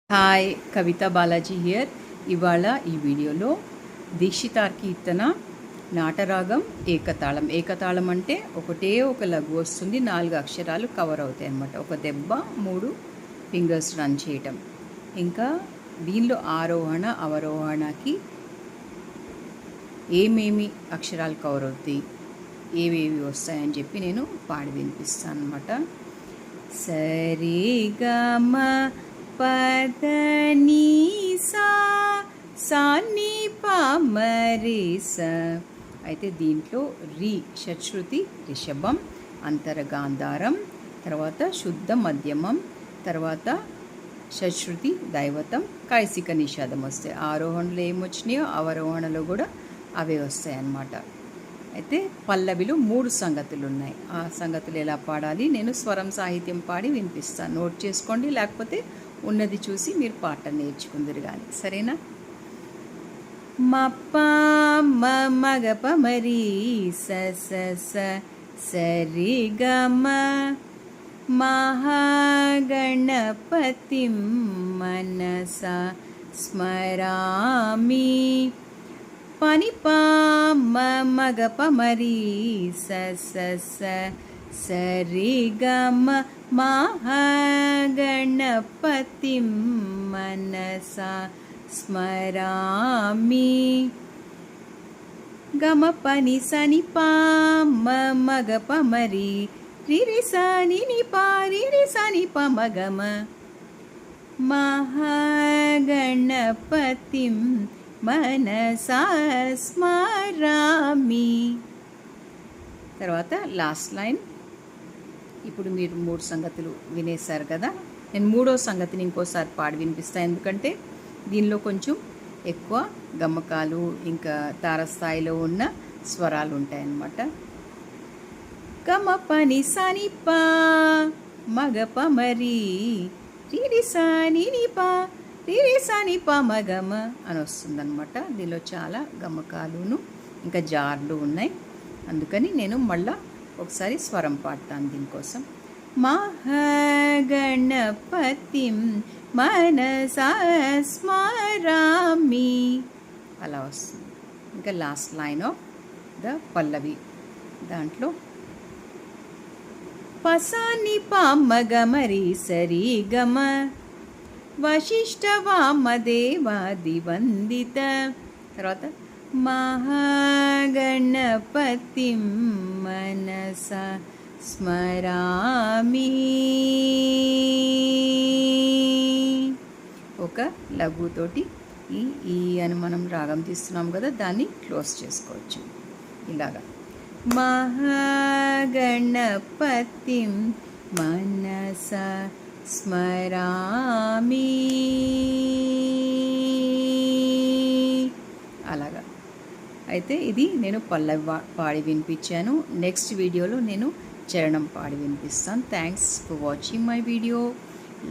Hi, Kavitha Balaji here. ఇవాళ ఈ వీడియోలో దీక్షితార్ కీర్తన నాటరాగం ఏకతాళం. ఏకతాళం అంటే ఒకటే ఒక లఘు వస్తుంది, 4 అక్షరాలు కవర్ అవుతాయి అన్నమాట. ఒక దెబ్బ 3 ఫింగర్స్ రన్ చేయటం. ఇంకా దీనిలో ఆరోహణ అవరోహణకి ఏమేమి అక్షరాలు కవర్ అవుతాయి, ఏవేవి వస్తాయని చెప్పి నేను పాడి వినిపిస్తాను అన్నమాట. సరిగమ పదని సాని పామరిస. అయితే దీంట్లో రి షట్శ్రుతి రిషభం, అంతరగాంధారం, తర్వాత శుద్ధ మధ్యమం, తర్వాత షట్శ్రుతి దైవతం, కైసిక నిషాదం వస్తాయి. ఆరోహణలో ఏమొచ్చినాయో అవరోహణలో కూడా అవే వస్తాయి అన్నమాట. అయితే పల్లవిలో 3 సంగతులు ఉన్నాయి. ఆ సంగతులు ఎలా పాడాలి నేను స్వరం సాహిత్యం పాడి వినిపిస్తాను. నోట్ చేసుకోండి, లేకపోతే ఉన్నది చూసి మీరు పాట నేర్చుకుందరు కానీ, సరేనా? మప్ప మగప మరి సరి గమ మహాగణపతిం మనసా స్మరామి. పని మగప మరి సరి గమ మహాగణపతిం మనసా స్మరామి. గమ పని సని మగప మరి రిరి సని సని మగమ మహాగణపతిం మనసా స్మరామి. తర్వాత లాస్ట్ లైన్. ఇప్పుడు మీరు 3 సంగతులు వినేశారు కదా, నేను 3వ సంగతిని ఇంకోసారి పాడి వినిపిస్తాను. ఎందుకంటే దీనిలో కొంచెం ఎక్కువ గమకాలు ఇంకా తారస్థాయిలో ఉన్న స్వరాలు ఉంటాయన్నమాట. గమ పని సని మగప మరి రిరి సని మగమ అని వస్తుందన్నమాట. దీనిలో చాలా గమకాలును ఇంకా జార్లు ఉన్నాయి. అందుకని నేను మళ్ళా ఒకసారి స్వరం పాడతాను దీనికోసం. మహాగణపతిం మనసా స్మరామి అలా వస్తుంది. ఇంకా లాస్ట్ లైన్ ఆఫ్ ద పల్లవి దాంట్లో పసాని పామగమరి సరి గమ వశిష్ఠ వామదేవాది వందిత. తర్వాత మహాగణపతిం మనసా స్మరామి. ఒక లఘుతోటి ఈ అని మనం రాగం తీస్తున్నాం కదా, దాన్ని క్లోజ్ చేసుకోవచ్చు ఇలాగా. మహాగణపతిం మనసా స్మరామి అలాగా. అయితే ఇది నేను పల్లవి పాడి వినిపించాను. నెక్స్ట్ వీడియోలో నేను చరణం పాడి వినిపిస్తాను. Thanks for watching my video.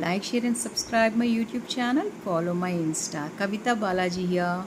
Like, share and subscribe my YouTube channel. Follow my Insta Kavitha Balaji here.